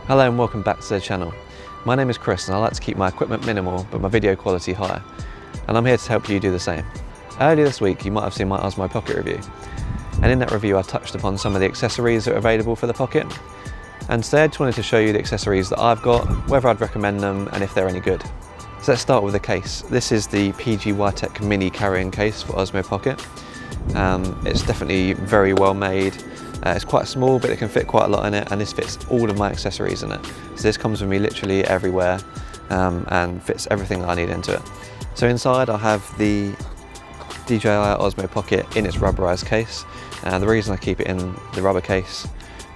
Hello and welcome back to the channel. My name is Chris and I like to keep my equipment minimal but my video quality high, and I'm here to help you do the same. Earlier this week you might have seen my Osmo Pocket review, and in that review I touched upon some of the accessories that are available for the Pocket, and today I just wanted to show you the accessories that I've got, whether I'd recommend them and if they're any good. So let's start with the case. This is the PG-Tech mini carrying case for Osmo Pocket. It's definitely very well made. It's quite small, but it can fit quite a lot in it, and this fits all of my accessories in it. So this comes with me literally everywhere and fits everything that I need into it. So inside I have the DJI Osmo Pocket in its rubberized case. The reason I keep it in the rubber case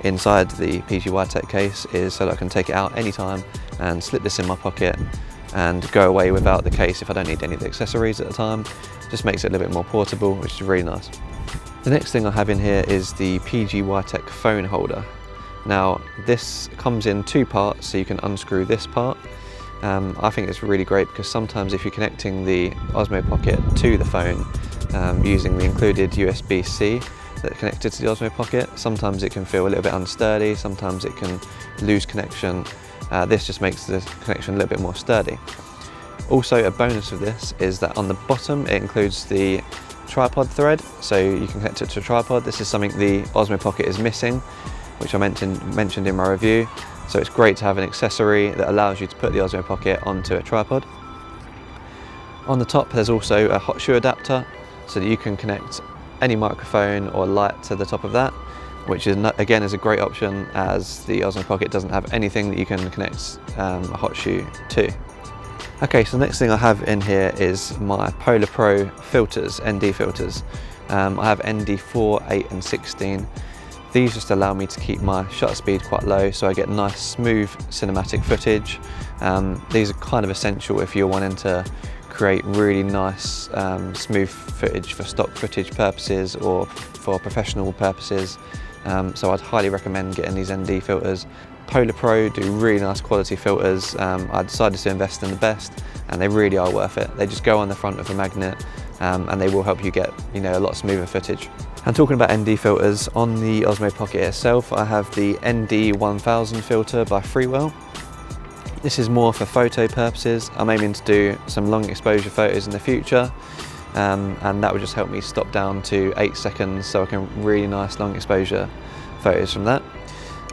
inside the PG-Tech case is so that I can take it out anytime and slip this in my pocket and go away without the case if I don't need any of the accessories at the time. Just makes it a little bit more portable, which is really nice. The next thing I have in here is the PG-Tech phone holder. Now this comes in two parts, so you can unscrew this part. I think it's really great because sometimes if you're connecting the Osmo Pocket to the phone using the included USBC that's connected to the Osmo Pocket, sometimes it can feel a little bit unsturdy, sometimes it can lose connection. This just makes the connection a little bit more sturdy. Also, a bonus of this is that on the bottom it includes the tripod thread, so you can connect it to a tripod. This is something the Osmo Pocket is missing, which I mentioned in my review. So it's great to have an accessory that allows you to put the Osmo Pocket onto a tripod. On the top there's also a hot shoe adapter, so that you can connect any microphone or light to the top of that, which is again is a great option as the Osmo Pocket doesn't have anything that you can connect a hot shoe to. Okay, so the next thing I have in here is my Polar Pro filters, ND filters. I have ND 4, 8 and 16. These just allow me to keep my shutter speed quite low so I get nice smooth cinematic footage. These are kind of essential if you're wanting to create really nice smooth footage for stock footage purposes or for professional purposes. So I'd highly recommend getting these ND filters. Polar Pro do really nice quality filters. I decided to invest in the best, and they really are worth it. They just go on the front of a magnet and they will help you get a lot smoother footage. And talking about ND filters, on the Osmo Pocket itself I have the ND 1000 filter by Freewell. This is more for photo purposes. I'm aiming to do some long exposure photos in the future, and that would just help me stop down to 8 seconds so I can really nice long exposure photos from that.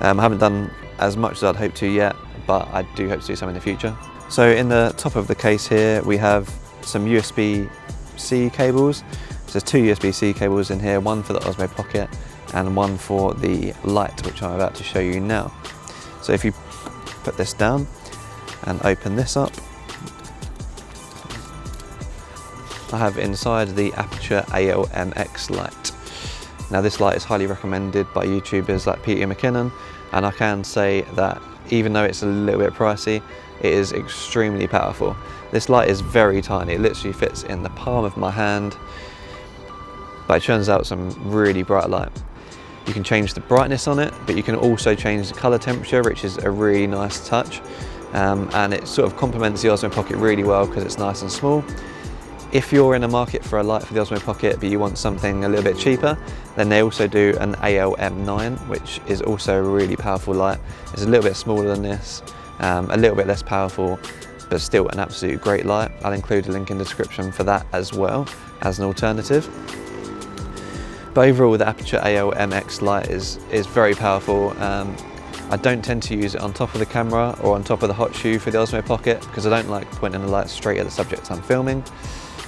I haven't done as much as I'd hoped to yet, but I do hope to do some in the future. So in the top of the case here we have some USB-C cables. So there's two USB-C cables in here, one for the Osmo Pocket and one for the Lite, which I'm about to show you now. So if you put this down and open this up, I have inside the Aperture ALM XLite. Now this light is highly recommended by YouTubers like Peter McKinnon, and I can say that even though it's a little bit pricey, it is extremely powerful. This light is very tiny, it literally fits in the palm of my hand, but it turns out some really bright light. You can change the brightness on it, but you can also change the color temperature, which is a really nice touch, and it sort of complements the Osmo Pocket really well because it's nice and small. If you're in a market for a light for the Osmo Pocket but you want something a little bit cheaper, then they also do an ALM9, which is also a really powerful light. It's a little bit smaller than this, a little bit less powerful, but still an absolute great light. I'll include a link in the description for that as well as an alternative. But overall the Aperture ALM-X light is very powerful. I don't tend to use it on top of the camera or on top of the hot shoe for the Osmo Pocket because I don't like pointing the light straight at the subject I'm filming.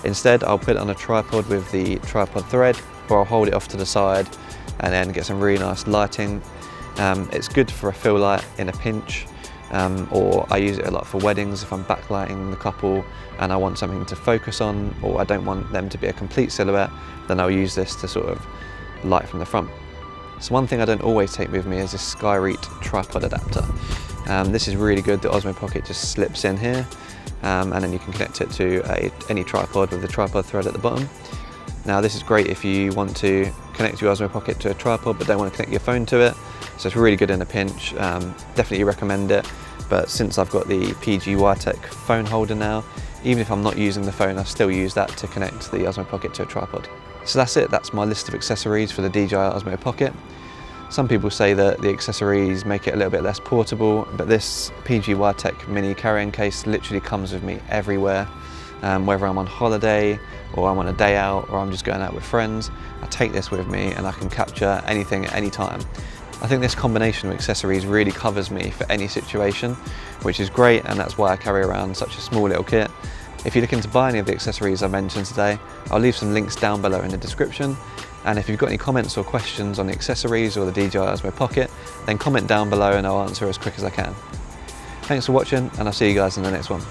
Instead, I'll put it on a tripod with the tripod thread, or I'll hold it off to the side and then get some really nice lighting. It's good for a fill light in a pinch, or I use it a lot for weddings if I'm backlighting the couple and I want something to focus on, or I don't want them to be a complete silhouette, then I'll use this to sort of light from the front. So one thing I don't always take with me is this SkyReach tripod adapter. This is really good. The Osmo Pocket just slips in here, and then you can connect it to any tripod with the tripod thread at the bottom. Now this is great if you want to connect your Osmo Pocket to a tripod but don't want to connect your phone to it, so it's really good in a pinch. Definitely recommend it, but since I've got the PG-Tech phone holder now, even if I'm not using the phone I still use that to connect the Osmo Pocket to a tripod. So that's it, that's my list of accessories for the DJI Osmo Pocket. Some people say that the accessories make it a little bit less portable, but this PG Tech mini carrying case literally comes with me everywhere. Whether I'm on holiday or I'm on a day out or I'm just going out with friends, I take this with me and I can capture anything at any time. I think this combination of accessories really covers me for any situation, which is great, and that's why I carry around such a small little kit. If you're looking to buy any of the accessories I mentioned today, I'll leave some links down below in the description. And if you've got any comments or questions on the accessories or the DJI Osmo Pocket, then comment down below and I'll answer as quick as I can. Thanks for watching, and I'll see you guys in the next one.